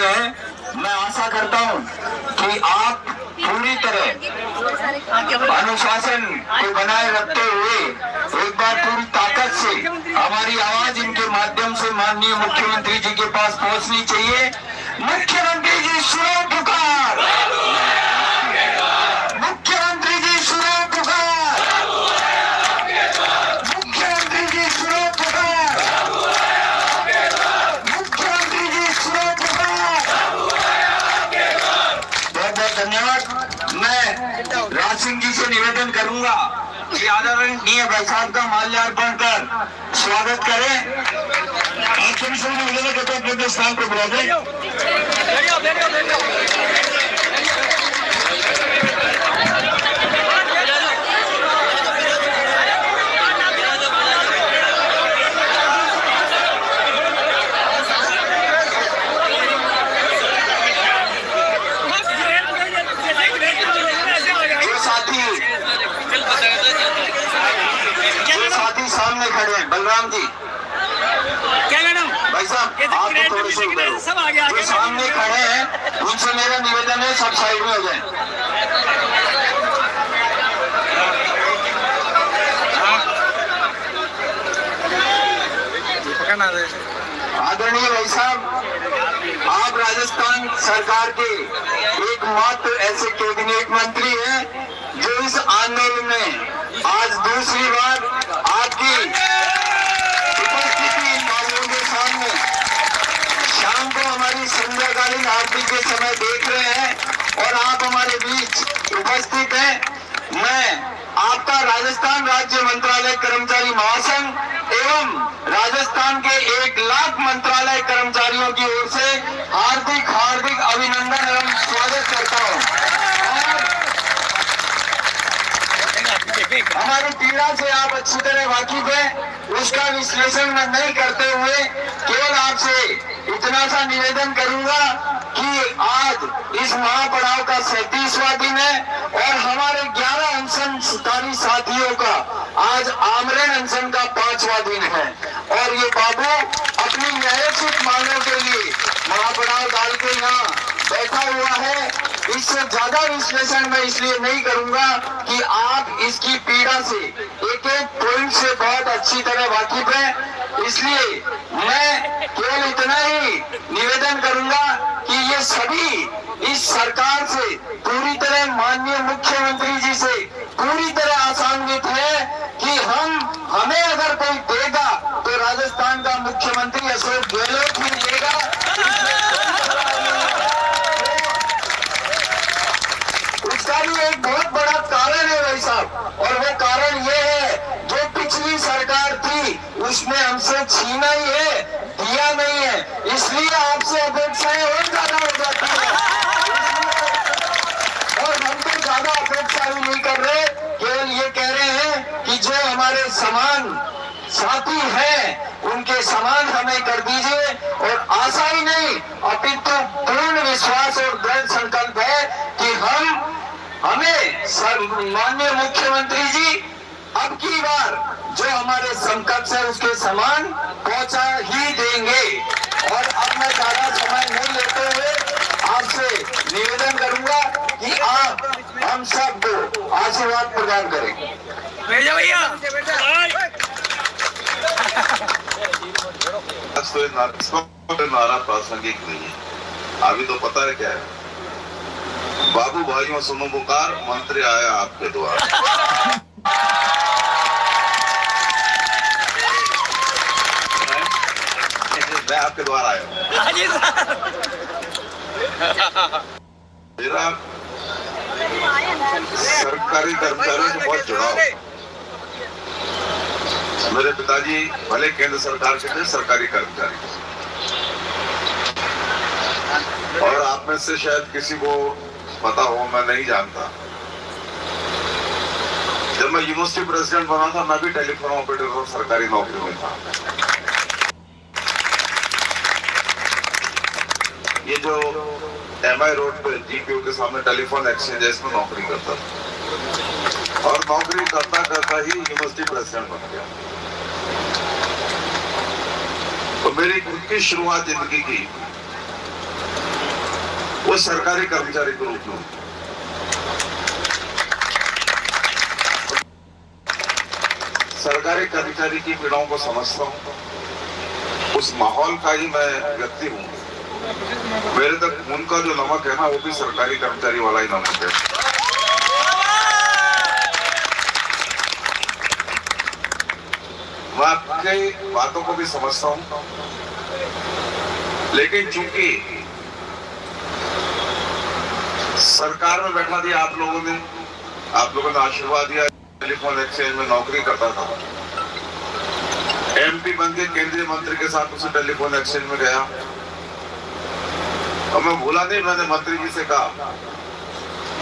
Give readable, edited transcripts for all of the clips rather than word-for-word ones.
हुए हैं, मैं आशा करता हूं कि आप पूरी तरह अनुशासन को बनाए रखते हुए एक बार पूरी ताकत से हमारी आवाज इनके माध्यम से माननीय मुख्यमंत्री जी के पास पहुंचनी चाहिए। मुख्यमंत्री जी सुनो पुकार, मुख्यमंत्री जी सुनो पुकार, मुख्यमंत्री जी सुनो पुकार, मुख्यमंत्री जी सुनो पुकार। बहुत बहुत धन्यवाद। मैं राज सिंह जी से निवेदन करूंगा कि आदरणीय भाई साहब का माल्यार्पण कर स्वागत करें। आप सभी से निवेदन करते हैं अपने स्थान पर बुला दें। सामने खड़े हैं बलराम जी, क्या मैडम भाई साहब आप थोड़े से जो सामने खड़े हैं उनसे मेरा निवेदन है सब साइड में हो जाए। आदरणीय भाई साहब, आप राजस्थान सरकार के एकमात्र ऐसे कैबिनेट मंत्री हैं जो इस आंदोलन में आज दूसरी बार आपकी उपस्थिति लोगों के सामने शाम को हमारी संध्याकालीन आरती के समय देख रहे हैं और आप हमारे बीच उपस्थित हैं। मैं आपका राजस्थान राज्य मंत्रालय कर्मचारी महासंघ एवं राजस्थान के 1 लाख मंत्रालय कर्मचारियों की ओर से हार्दिक हार्दिक अभिनंदन एवं स्वागत करता हूं। हमारी पीड़ा से आप अच्छी तरह वाकिफ हैं, उसका विश्लेषण मैं नहीं करते हुए केवल आपसे इतना सा निवेदन करूंगा कि आज इस महापड़ाव का 37वां दिन है और हमारे 11 अनशनकारी साथियों का आज आमरण अनशन का 5वां दिन है और ये बाबू अपनी न्यायोचित मांगों के लिए महापड़ाव डाल के यहाँ बैठा हुआ है। इससे ज्यादा विश्लेषण मैं इसलिए नहीं करूंगा कि आप इसकी पीड़ा से एक एक पॉइंट से बहुत अच्छी तरह वाकिफ हैं। इसलिए मैं केवल इतना ही निवेदन करूंगा कि ये सभी इस सरकार से पूरी तरह माननीय मुख्यमंत्री जी से पूरी तरह आशान्वित है कि हमें अगर कोई देगा तो राजस्थान का मुख्यमंत्री अशोक गहलोत ही देगा। उसका भी एक बहुत बड़ा कारण है भाई साहब और वो कारण ये है जो पिछली सरकार थी उसने हमसे छीना ही है, दिया नहीं है, इसलिए आपसे अपेक्षाएं और ज्यादा हो जाती है और हम तो ज्यादा अपेक्षा भी नहीं कर रहे, केवल ये कह रहे हैं कि जो हमारे समान साथी हैं उनके समान हमें कर दीजिए और आशा ही नहीं अपितु पूर्ण विश्वास और दृढ़ संकल्प है कि हमें माननीय मुख्यमंत्री जी अब की बार जो हमारे समकक्ष है उसके समान पहुंचा ही देंगे। और अब मैं ज्यादा समय नहीं लेते हुए आपसे निवेदन करूंगा कि आप हम सबको आशीर्वाद प्रदान करें। भैया तो नारा प्रासंगिक नहीं है, अभी तो पता है क्या है। बाबू भाइयों सुनो पुकार, मंत्री आया आपके द्वार। मैं आपके द्वार आया हूँ। मेरा सरकारी कर्मचारियों से बहुत जुड़ाव। मेरे पिताजी भले केंद्र सरकार के थे, सरकारी कर्मचारी, और आप में से शायद किसी को पता हो, मैं नहीं जानता। जब मैं यूनिवर्सिटी प्रेसिडेंट बना था मैं भी टेलीफोन ऑपरेटर और सरकारी नौकरी में था। ये जो MI रोड पे GPO के सामने टेलीफोन एक्सचेंज है इसमें नौकरी करता था और नौकरी करता करता ही यूनिवर्सिटी प्रेसिडेंट बन गया। तो मेरी खुद की शुरुआत जिंदगी की वो सरकारी कर्मचारी के रूप में। सरकारी कर्मचारी की पीड़ाओं को समझता हूं, उस माहौल का ही मैं व्यक्ति हूं। मेरे तक खून का जो नमक है ना, वो भी सरकारी कर्मचारी वाला ही नमक है। मैं आपकी बातों को भी समझता हूं, लेकिन चूंकि सरकार में बैठा दिया आप लोगों ने आशीर्वाद दिया, टेलीफोन एक्सचेंज में नौकरी करता था, एमपी बन के केंद्रीय मंत्री के साथ उसे टेलीफोन एक्सचेंज में गया, और मैं भूला नहीं, मैंने मंत्री जी से कहा,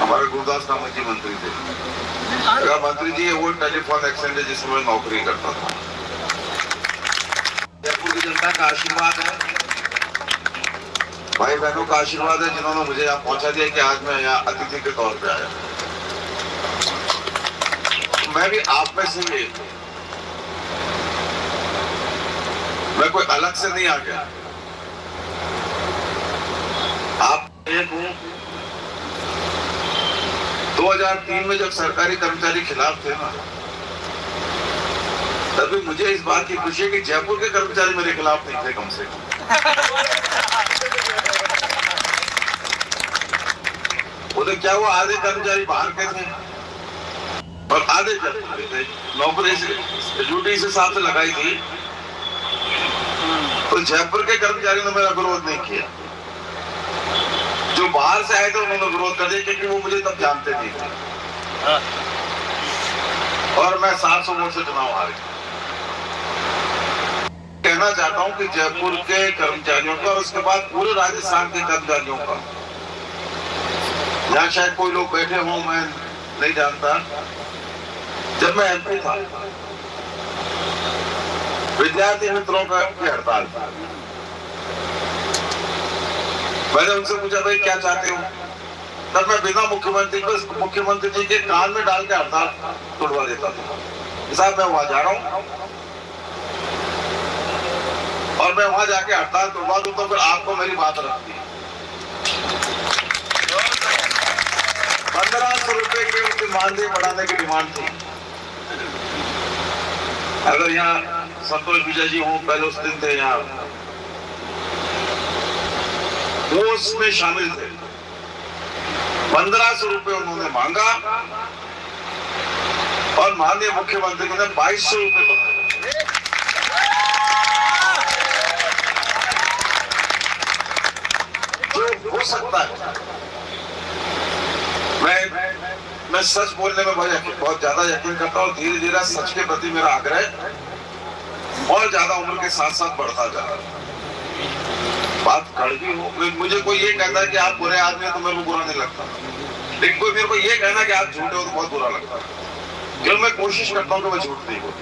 हमारे गुरदास नामक जी मंत्री थे, कहा मंत्री जी वो टेलीफोन एक्सचेंज है जिसमें मैं नौकरी करता था। जयपुर की जनता का आशीर्वाद है, भाई बहनों का आशीर्वाद है, जिन्होंने मुझे यहाँ पहुंचा दिया कि आज मैं यहाँ अतिथि के तौर पे आया। मैं भी आप में से ही, मैं कोई अलग से नहीं आ गया, आप एक हूं। 2003 में जब सरकारी कर्मचारी खिलाफ थे ना, तभी मुझे इस बात की खुशी है कि जयपुर के कर्मचारी मेरे खिलाफ नहीं थे कम से कम। बोले क्या हुआ, आधे कर्मचारी बाहर के थे और आधे जयपुर के थे, नौकरी से ड्यूटी से हिसाब से लगाई थी, तो जयपुर के कर्मचारियों ने मेरा विरोध नहीं किया। जो बाहर से आए थे उन्होंने विरोध कर दिया, क्योंकि वो मुझे तब जानते नहीं थे, और मैं 700 वोट से चुनाव हार गया। कहना चाहता हूं कि जयपुर के कर्मचारियों का और उसके बाद पूरे राजस्थान के कर्मचारियों का, यहाँ शायद कोई लोग बैठे हों, मैं नहीं जानता, जब मैं एमपी था, विद्यार्थी मित्रों का हड़ताल था, मैंने उनसे पूछा भाई क्या चाहते हो, तब मैं बिना मुख्यमंत्री जी के कान में डाल के हड़ताल तोड़वा देता था। साहब मैं वहां जा रहा हूं और मैं वहां जाके हड़ताल तोड़वा दूं, तो फिर आपको मेरी बात रखती है। 1500 रुपए के उनके मानदेय बढ़ाने की डिमांड थी। अगर यहाँ संतोष विजय जी हों, पहले उस दिन थे यहाँ, वो उसमें शामिल थे। 1500 रुपए उन्होंने मांगा और माननीय मुख्यमंत्री ने 2200 रुपए बताए। जो हो सकता है, मैं सच बोलने में बहुत ज्यादा यकीन करता हूँ। धीरे धीरे सच के प्रति मेरा आग्रह और ज्यादा उम्र के साथ साथ बढ़ता जा रहा है। बात कड़वी हो, मुझे कोई ये कहता है कि आप बुरे आदमी हैं तो मेरे को बुरा नहीं लगता, लेकिन कोई मेरे को ये कहना कि आप झूठे हो तो बहुत बुरा लगता है, क्योंकि मैं कोशिश करता हूँ कि मैं झूठ नहीं बोलूं।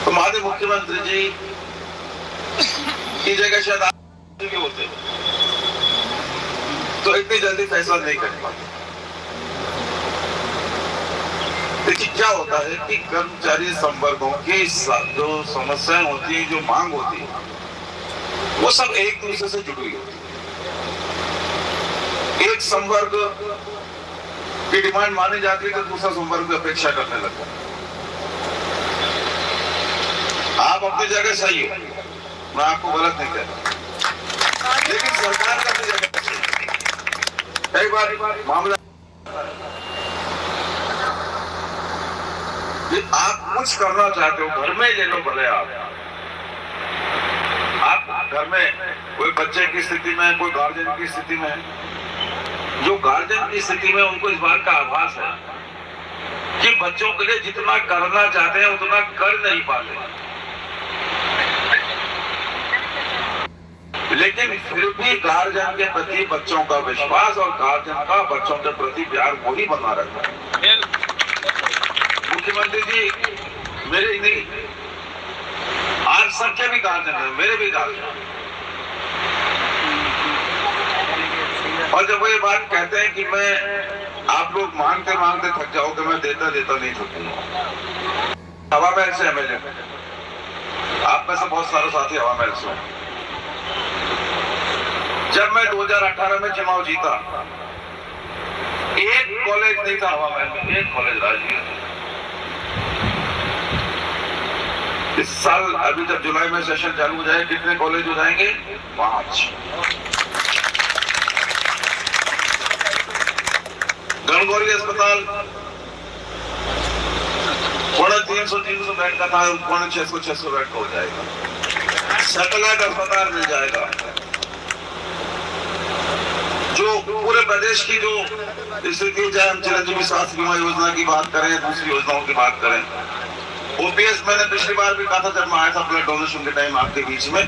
तो माननीय मुख्यमंत्री जी की जगह शायद आप होते तो इतनी जल्दी फैसला नहीं कर पाते। देखिए क्या होता है कि कर्मचारी संवर्गों की जो समस्याएं होती है, जो मांग होती है, वो सब एक दूसरे से जुड़ी होती है। एक संवर्ग की डिमांड मानी जाती है तो दूसरा संवर्ग की अपेक्षा करने लगता है। आप अपनी जगह सही हो, मैं आपको गलत नहीं कहता, लेकिन सरकार का अपनी जगह सही है। कई बार मामला आप कुछ करना चाहते हो, घर में ले लो, भले आप घर में कोई बच्चे की स्थिति में, कोई गार्जियन की स्थिति में, जो गार्जियन की स्थिति में उनको इस बात का आभास है कि बच्चों के लिए जितना करना चाहते हैं उतना कर नहीं पाते, लेकिन फिर भी गार्जियन के प्रति बच्चों का विश्वास और गार्जियन का बच्चों के प्रति प्यार वही बना रहता है। मुख्यमंत्री जी मेरे नहीं, आज सबके भी गार्जियन है, मेरे भी गार्जियन, और जब वो ये बात कहते हैं कि मैं, आप लोग मांगते मांगते थक जाओगे, मैं देता देता नहीं थकूंगा। हवा महल से एमएलए, आप में से बहुत सारे साथी हवा महल से, जब मैं 2018 में चुनाव जीता, एक कॉलेज नहीं था हवा महल में, एक कॉलेज राजगीर। इस साल अभी जब जुलाई में सेशन चालू हो जाए, कितने कॉलेज हो जाएंगे? 5। गणगौरी अस्पताल 350 बेड का था, 600 बेड का हो जाएगा। सैटेलाइट अस्पताल मिल जाएगा। जो पूरे प्रदेश की जो स्थिति, चाहे हम चिरंजीवी स्वास्थ्य बीमा योजना की बात करें, दूसरी योजनाओं की बात करें, ओपीएस मैंने पिछली बार भी कहा था जब मैं आया था ब्लड डोनेशन के टाइम आपके बीच में,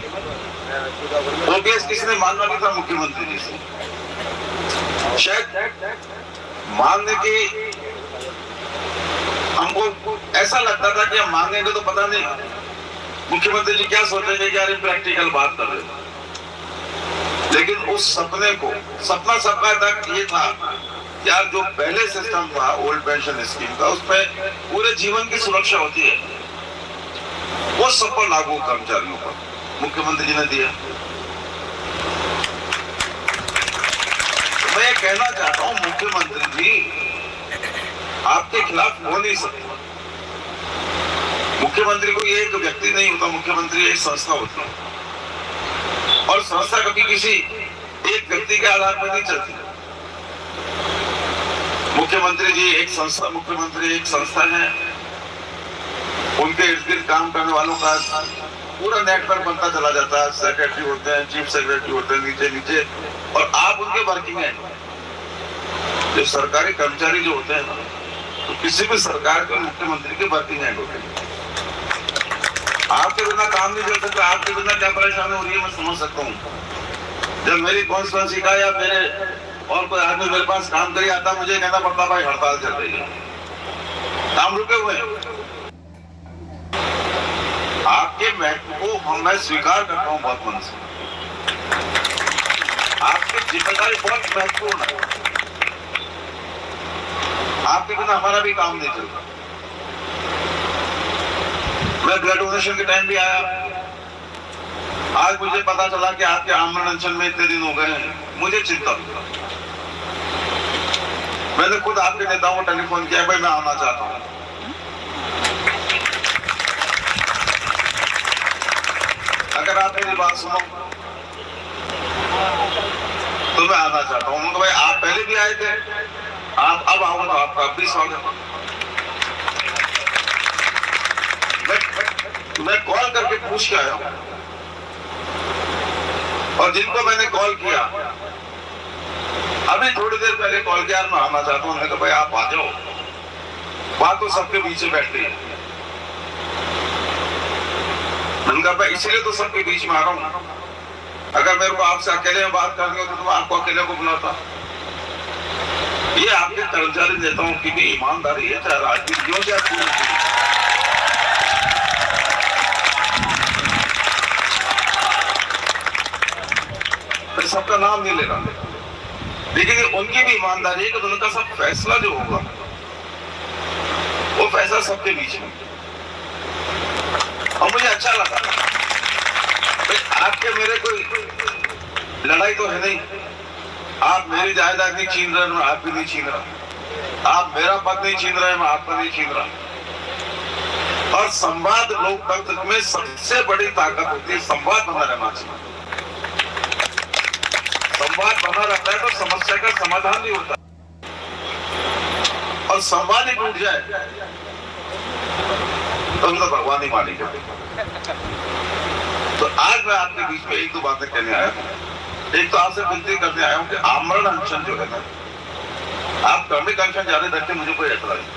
ओपीएस किसने मांगा भी था? मुख्यमंत्री जी से। शायद मांगने की हमको ऐसा लगता था कि हम मांगेंगे तो पता नहीं मुख्यमंत्री जी क्या सोचेंगे कि यार प्रैक्टिकल बात कर रहे हैं। लेकिन उस सपने को, सपना सबका तक ये था यार, जो पहले सिस्टम था ओल्ड पेंशन स्कीम का, उसमें पूरे जीवन की सुरक्षा होती है, वो सब पर लागू कर्मचारियों पर मुख्यमंत्री जी ने दिया। मैं कहना चाहता हूं मुख्यमंत्री जी, आपके खिलाफ हो नहीं सकता। मुख्यमंत्री को ये एक व्यक्ति नहीं होता, मुख्यमंत्री एक संस्था होती है, और संस्था कभी किसी एक व्यक्ति के आधार पर नहीं चलती। मुख्यमंत्री जी एक संस्था, मुख्यमंत्री एक संस्था है, उनके इर्द गिर्द काम करने वालों का पूरा नेटवर्क बनता चला जाता है। सेक्रेटरी होते हैं, चीफ सेक्रेटरी होते हैं, नीचे नीचे, और आप उनके वर्किंग हैं। जो सरकारी कर्मचारी जो होते हैं ना, तो किसी भी सरकार के मुख्यमंत्री के वर्किंग एंड होते हैं। आपके बिना काम नहीं चल सकता। आपके बिना क्या परेशानी हो रही है मैं समझ सकता हूँ। जब मेरी कॉन्स्टिट्यूएंसी का या मेरे और कोई आदमी मेरे पास काम करी आता, मुझे कहना पड़ता भाई हड़ताल चल रही है, काम रुके हुए हैं। आपके महत्व को मैं स्वीकार करता हूँ बहुत मन से। आपकी जिम्मेदारी बहुत महत्वपूर्ण है। आपके बिना हमारा भी काम नहीं चलता। मैं ब्लड डोनेशन के टाइम भी आया, आज मुझे पता चला कि आपके आमरण अनशन में इतने दिन हो गए हैं, मुझे चिंता हुई। मैंने खुद आपके नेताओं को टेलीफोन किया, भाई मैं आना चाहता हूं। अगर आप मेरी बात सुनो तो मैं आना चाहता हूं। तो भाई आप पहले भी आए थे, आप अब आओ तो आपका अब भी स्वागत। मैं कॉल करके पूछ के आया हूं, और जिनको मैंने कॉल किया, अभी थोड़ी देर पहले कॉल किया, मैं आना चाहता हूं। मैंने कहा भाई आप आ जाओ, बात तो सबके बीच में बैठती है। मैंने कहा भाई इसीलिए तो सबके बीच में आ रहा हूं। अगर मेरे को आपसे अकेले में बात करनी होती तो मैं आपको अकेले को बुलाता। ये आपके कर्मचारी नेताओं की भी ईमानदारी है, चाहे राजनीति जो जाए। मैं सबका नाम नहीं ले रहा, लेकिन उनकी भी ईमानदारी है कि उनका सब फैसला जो होगा वो फैसला सबके बीच में। और मुझे अच्छा लगा, आपके मेरे कोई लड़ाई तो है नहीं। आप मेरी जायदाद नहीं छीन रहे, मैं आपकी नहीं छीन रहा। आप मेरा पद नहीं छीन रहे, मैं आपका नहीं छीन रहा। और संवाद लोकतंत्र में सबसे बड़ी ताकत होती है, संवाद बना रहना चाहिए। संवाद बना रहता है तो समस्या का समाधान नहीं होता, और संवाद ही टूट जाए तो भगवान ही मालिक है। तो आज मैं आपके बीच में एक दो बातें कहने आया हूं। एक तो आपसे विनती करने आया हूं कि आमरण अनशन जो है ना, आप क्रमिक अनशन जारी रखें, मुझे कोई ऐतराज नहीं,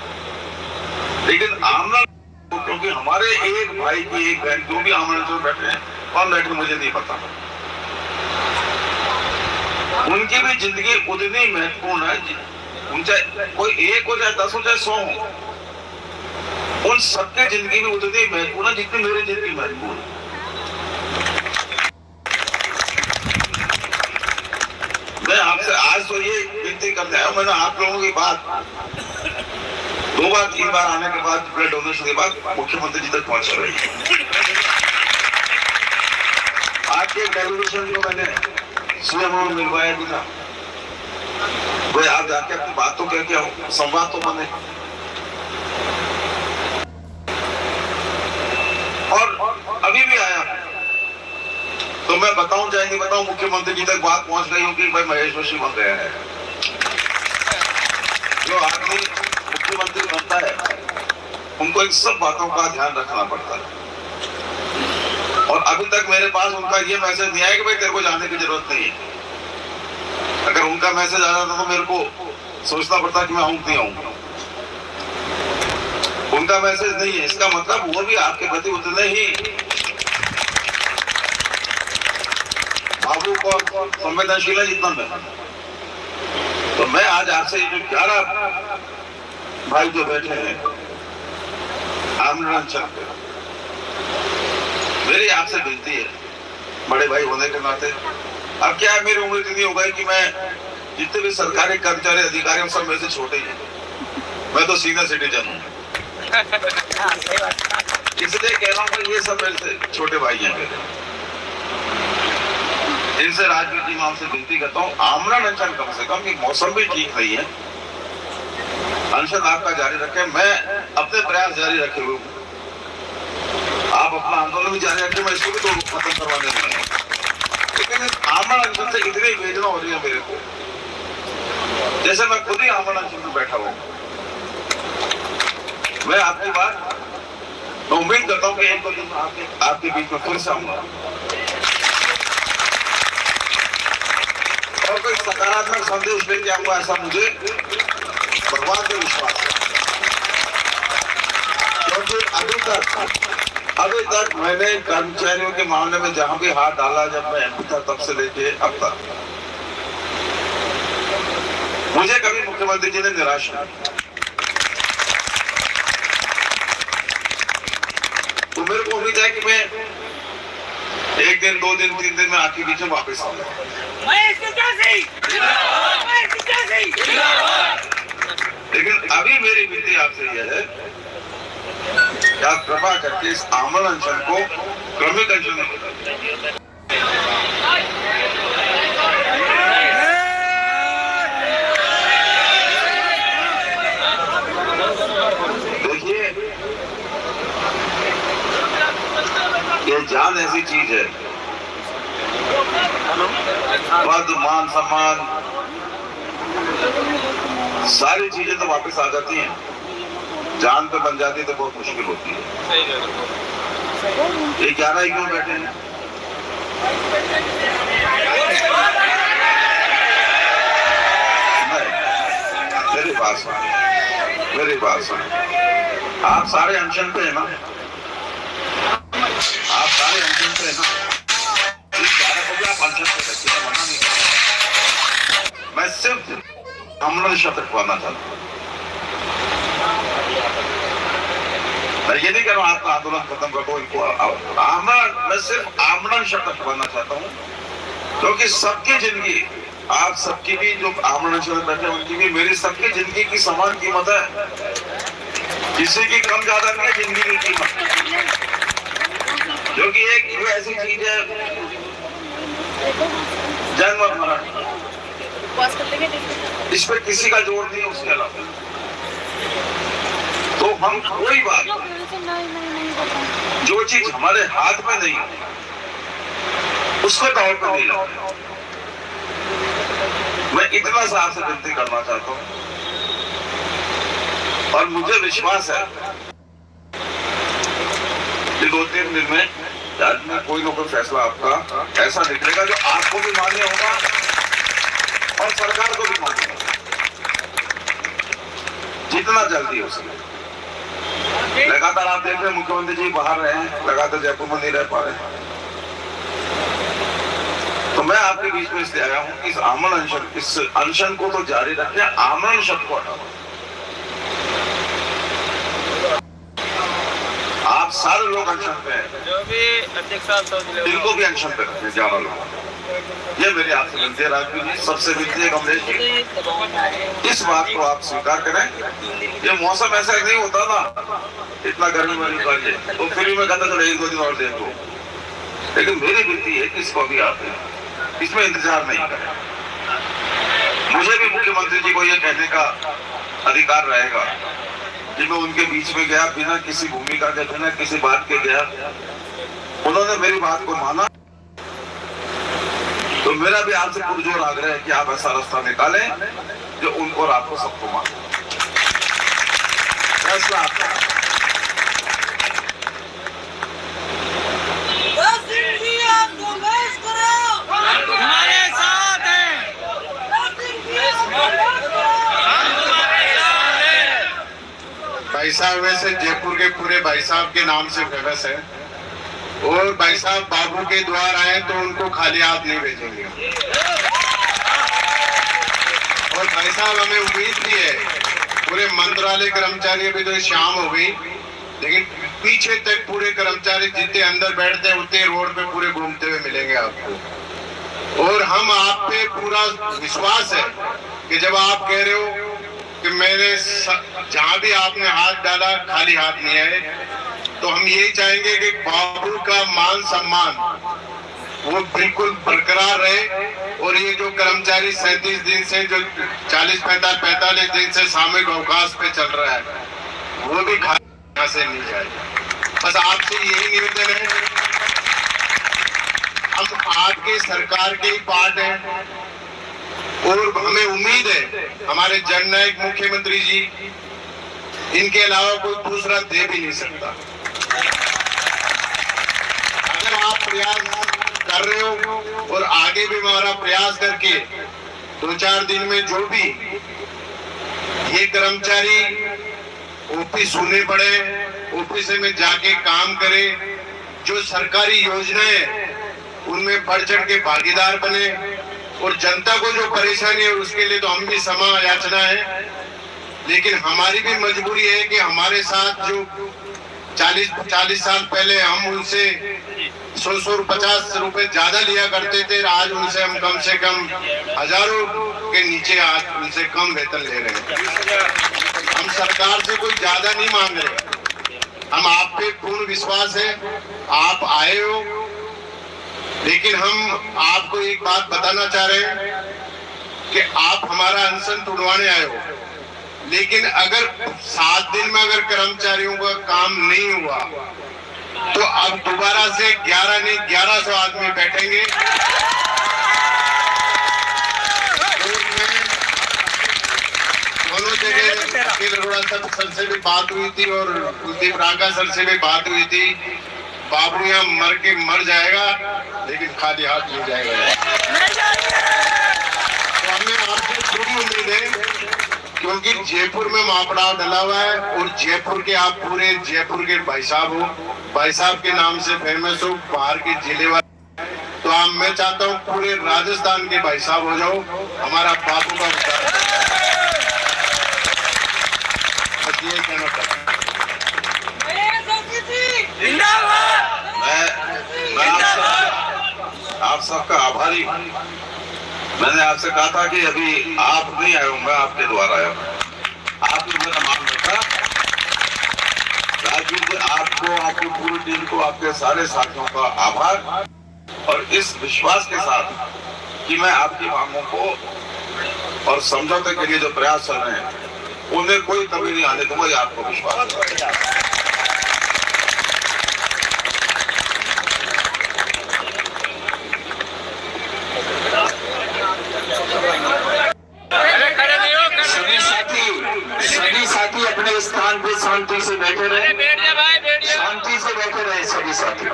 लेकिन आमरण, क्योंकि हमारे एक भाई की एक बहन जो भी आमरण अनशन बैठे हैं, कौन बैठे मुझे नहीं पता, उनकी भी जिंदगी उतनी महत्वपूर्ण है। चाहे कोई एक हो, चाहे 10 हो, चाहे 100 हो, उन सबकी जिंदगी भी उतनी महत्वपूर्ण है जितनी मेरी जिंदगी महत्वपूर्ण है। मैं आपसे आज तो ये विनती करने आया हूं। मैंने आप लोगों की बात 2 बार 3 बार आने के बाद, ब्लड डोनेशन के बाद मुख्यमंत्री जी तक पहुंच रही है। आज के डेलीगेशन को मैंने सीएम में मिलवाया भी था। भाई आप जाके अपनी बात तो कह के संवाद तो बने। और अभी भी आया तो मैं बताऊं चाहे नहीं बताऊं, मुख्यमंत्री जी तक बात पहुंच गई कि भाई महेश जोशी बन गया है। जो आदमी मुख्यमंत्री बनता है उनको इन सब बातों का ध्यान रखना पड़ता है। और अभी तक मेरे पास उनका ये मैसेज नहीं आया कि भाई तेरे को जाने की जरूरत नहीं है। अगर उनका मैसेज आ जाता तो मेरे को सोचना पड़ता कि मैं आऊं नहीं आऊंगा। उनका मैसेज नहीं है, इसका मतलब वो भी आपके प्रति उतने ही भावुक और संवेदनशील है जितना मैं। तो मैं आज आपसे जो 11 भाई जो बैठे हैं आमरण पे, मेरी आपसे विनती है बड़े भाई होने के नाते। अब क्या है, मेरी उम्र इतनी हो गई कि मैं जितने भी सरकारी कर्मचारी अधिकारी हैं सब मेरे से छोटे ही हैं। मैं तो सीनियर सिटीजन हूँ, इसलिए कह रहा हूँ कि ये सब मेरे से छोटे भाई हैं मेरे। इनसे राजनीति में आपसे विनती करता हूँ, आमरण अनशन कम से कम, मौसम भी ठीक नहीं है, अनशन आपका जारी रखें। मैं अपने प्रयास जारी रखे हुए हूँ, आप अपना आंदोलन भी जारी रखें, मैं इसको भी तो खत्म करवाने नहीं है। लेकिन इस आमरण अनशन से इतनी वेदना हो रही है मेरे को, जैसे मैं खुद ही आमरण अनशन में बैठा हूँ। मैं आपकी बात मैं उम्मीद करता हूँ कि एक दो दिन आपके बीच में फिर से आऊंगा और कोई सकारात्मक संदेश लेके आऊंगा, ऐसा मुझे भगवान पे विश्वास है। क्योंकि अभी तक मैंने कर्मचारियों के मामले में जहां भी हाथ डाला, जब मैं एमपी था तब से लेके अब तक, मुझे कभी मुख्यमंत्री जी ने निराश नहीं। तो मेरे को उम्मीद है कि मैं 1 दिन 2 दिन 3 दिन में आपके बीच में वापस आऊंगा। लेकिन अभी मेरी विनती आपसे यह है कि आप कृपा करके इस आमरण अनशन को क्रमिक अनशन में बदलिए। देखिए, ये जान ऐसी चीज है, पद मान सम्मान सारी चीजें तो वापस आ जाती हैं, जान पे बन जाती है तो बहुत मुश्किल होती है। ये 11 ही क्यों बैठे हैं? मेरी बात सुन, आप सारे अनशन पे है ना, आप सारे अनशन पे है ना, 11 को भी आप अनशन पे रखिए, मना नहीं कर। मैं सिर्फ आमरण शब्द पाना चाहता हूँ। मैं ये नहीं कह रहा हूँ आपका आंदोलन खत्म कर दो इनको, आमरण, मैं सिर्फ आमरण शब्द पाना चाहता हूँ, क्योंकि सबकी जिंदगी, आप सबकी भी जो आमरण शब्द बैठे उनकी भी, मेरी सबकी जिंदगी की समान कीमत है, किसी की कम ज्यादा नहीं है जिंदगी की कीमत, क्योंकि एक ऐसी चीज है जन्म और मरण, इस पर किसी का जोर नहीं है उसके अलावा। तो हम कोई बात, जो चीज हमारे हाथ में नहीं उसको दौड़ पर नहीं लाते। मैं इतना सा आपसे विनती करना चाहता हूं, और मुझे विश्वास है कि 2-3 दिन में कोई ना कोई फैसला आपका ऐसा निकलेगा जो आपको भी मान्य होगा और सरकार को भी मान्य होगा, जितना जल्दी हो सके। लगातार आप देख रहे हैं मुख्यमंत्री जी बाहर रहे हैं, लगातार जयपुर में नहीं रह पा रहे, तो मैं आपके बीच में इसलिए आया हूं कि इस आमरण अनशन, इस अनशन को तो जारी रखें, आमरण शब्द को हटाओ। आप सारे लोग अनशन पे हैं, जो भी अध्यक्ष इनको भी अनशन पे रखें, 11 लोग। ये मेरी आपसे विनती है राजवीर जी, सबसे विनती है कमलेश जी, इस बात को आप स्वीकार करें। ये मौसम ऐसा नहीं होता ना, इतना गर्मी में निकालिए तो फिर भी मैं कहता चलो 1-2 दिन और देख लो, लेकिन मेरी विनती है कि इसको भी आप इसमें इंतजार नहीं करें। मुझे भी मुख्यमंत्री जी को यह कहने का अधिकार रहेगा कि मैं उनके बीच में गया, बिना किसी भूमिका के, बिना किसी बात के गया, उन्होंने मेरी बात को माना। तो मेरा भी आपसे पुरजोर आग्रह है कि आप ऐसा रास्ता निकालें जो उनको और आपको सबको माने। फैसला आपका। भाई साहब वैसे जयपुर के पूरे भाई साहब के नाम से फेमस है, और भाई साहब बाबू के द्वार आए तो उनको खाली हाथ नहीं भेजेंगे। और भाई साहब हमें उम्मीद भी है, पूरे मंत्रालय कर्मचारी, अभी तो शाम हो गई, लेकिन पीछे तक पूरे कर्मचारी जितने अंदर बैठते हैं उतने रोड पे पूरे घूमते हुए मिलेंगे आपको। और हम आप पे पूरा विश्वास है कि जब आप कह रहे हो कि मैंने जहां भी आपने हाथ डाला खाली हाथ नहीं आए, तो हम यही चाहेंगे कि बाबू का मान सम्मान वो बिल्कुल बरकरार रहे। और ये जो कर्मचारी 37 दिन से, जो 45 दिन से सामूहिक अवकाश पे चल रहा है, वो भी यहाँ से नहीं जाए। बस आपसे यही निवेदन है, हम आपके सरकार के ही पार्ट हैं, और हमें उम्मीद है हमारे जननायक मुख्यमंत्री जी, इनके अलावा कोई दूसरा दे भी नहीं सकता। अगर आप प्रयास कर रहे हो और आगे भी हमारा प्रयास करके 2-4 दिन में जो भी ये कर्मचारी ऑफिस सुनने पड़े, ऑफिस में जाके काम करे, जो सरकारी योजनाएं उनमें बढ़ चढ़ के भागीदार बने, और जनता को जो परेशानी है उसके लिए तो हम भी क्षमा याचना है। लेकिन हमारी भी मजबूरी है कि हमारे साथ जो 40 साल पहले हम उनसे 100-150 रुपए ज्यादा लिया करते थे, आज उनसे हम कम से कम हजारों के नीचे आज उनसे कम वेतन ले रहे हैं। हम सरकार से कोई ज्यादा नहीं मांग रहे, हम आप पे पूर्ण विश्वास है, आप आए हो। लेकिन हम आपको एक बात बताना चाह रहे हैं कि आप हमारा अनशन तुड़वाने आए हो, लेकिन अगर 7 दिन में अगर कर्मचारियों का काम नहीं हुआ तो अब दोबारा से 11 नहीं 1100 आदमी बैठेंगे। दोनों जगह अखिल अरोड़ा सर से भी बात हुई थी और कुलदीप रांका सर से भी बात हुई थी। बाबू यहाँ मर के मर जाएगा, लेकिन खाली हाथ नहीं जाएगा। तो हमें आपसे पूरी उम्मीद है, क्योंकि जयपुर में महापड़ाव डला हुआ है, और जयपुर के आप पूरे जयपुर के भाई साहब हो, भाई साहब के नाम से फेमस हो, बाहर के जिले वाले। तो मैं चाहता हूँ पूरे राजस्थान के भाई साहब हो जाओ, हमारा बाबू का विचार। बस ये कहना चाहता हूँ। आप सबका आभारी हूँ। मैंने आपसे कहा था कि अभी आप नहीं आए होंगे, आपके द्वारा आया हूँ। आपने मेरा मान रखा। राजवीर जी, आपको, आपकी पूरी टीम को, आपके सारे साथियों का आभार, और इस विश्वास के साथ कि मैं आपकी मांगों को और समझौते के लिए जो प्रयास चल रहे हैं उन्हें कोई कभी नहीं आने दूंगा, ये आपको विश्वास है। सभी साथी अपने स्थान पे शांति से बैठे रहे, शांति से बैठे रहे सभी साथी।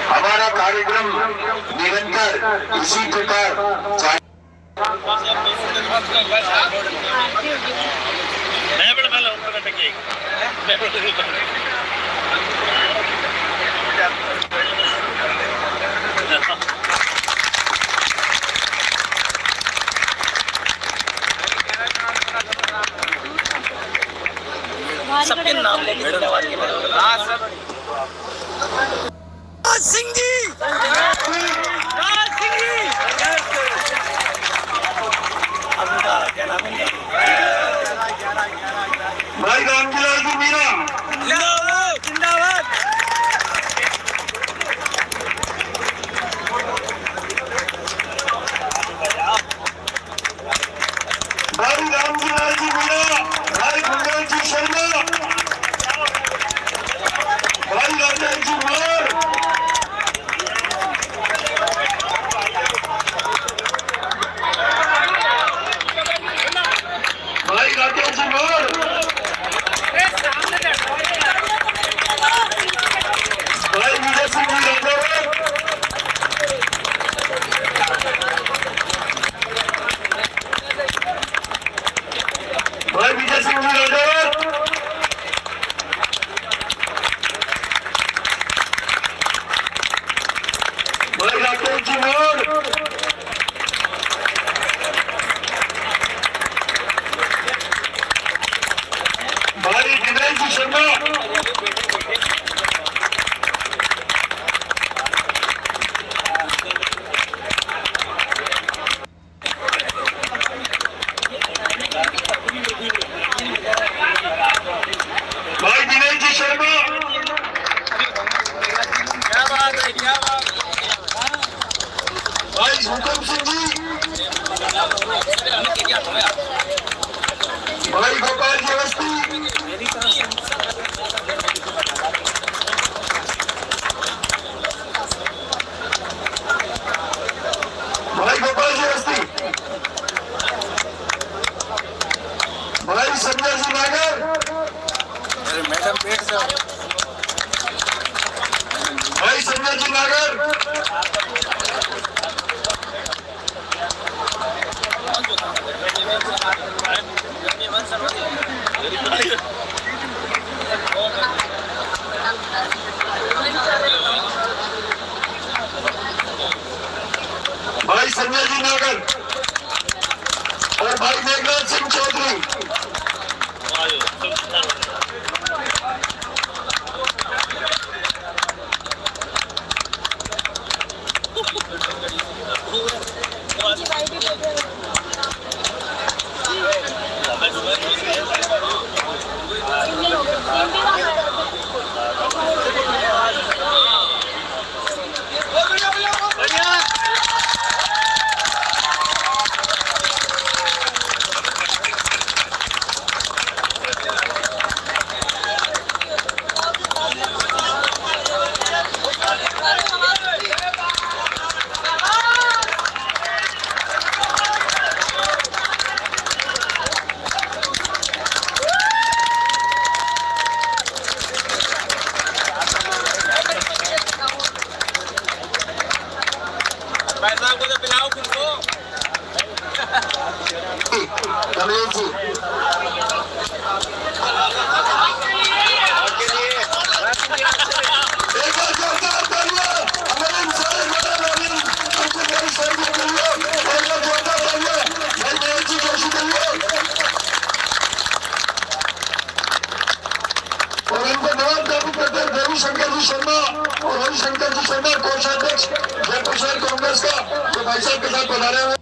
हमारा कार्यक्रम निरंतर इसी प्रकार सबके नाम लेके धन्यवाद सिंह जी, क्या नाम है भाई रामकिलाल की मीरा। भाई संजय जी नागर, भाई संजय जी नागर और भाई मेघनाथ सिंह चौधरी। रमेश जी एक बार जोरदार तालियां हमारे सारे मैदान वाले उनको मेरी सर्विस के लिए एक बार जोरदार तालियां भाई महेश जी जोशी के लिए और इनको नवाब ज्ञापित करते हैं रविशंकर जी शर्मा और हरिशंकर जी शर्मा कोषाध्यक्ष जयपुर शहर कांग्रेस का जो भाई साहब के साथ बना रहे हैं।